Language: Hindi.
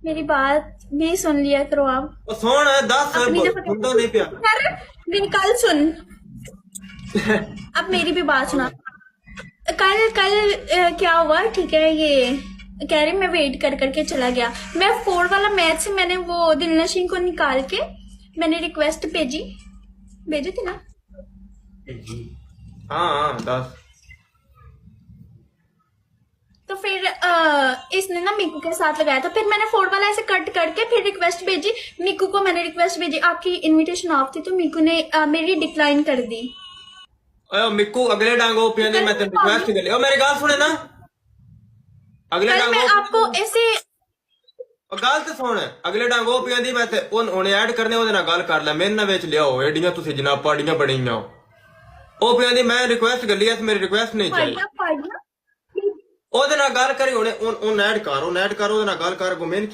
मेरी बात भी सुन लिया करो आप। ओ सुन दस अपनी दफा सुनता नहीं पिया। यार मेरी कल सुन, अब मेरी भी बात सुना। कल कल क्या हुआ, ठीक है, ये कह रहे मैं वेट कर करके चला गया। मैं 4 वाला मैच से मैंने वो दिलनशीन को निकाल के मैंने रिक्वेस्ट भेजी थी ना। हाँ दस। तो फिर इसने ना मीकू के साथ लगाया था। फिर मैंने 4 वाला ऐसे कट करके फिर रिक्वेस्ट भेजी मीकू को। मैंने रिक्वेस्ट भेजी, आपकी इनविटेशन ऑफ थी तो मीकू ने मेरी डिक्लाइन कर दी। ओए मिक्कू अगले डांगो पिया दे मैं तेरे रिक्वेस्ट कर लिया। ओ मेरी गाल सुने ना, अगले कल डांगो मैं आपको ऐसे ओ गाल ते सुन, अगले डांगो पिया दी मैं ते उन ऐड करने ओदे नाल गल कर ले। मेरे ना विच लियाओ एडियां तुसी जनाब पाड़ियां बणीयां। ओ पिया दी मैं रिक्वेस्ट कर लिया, मेरी रिक्वेस्ट नहीं चाहिए। पार्टियां ओदे नाल गल करी हुणे उन ऐड कर ओदे नाल गल कर। गुमेन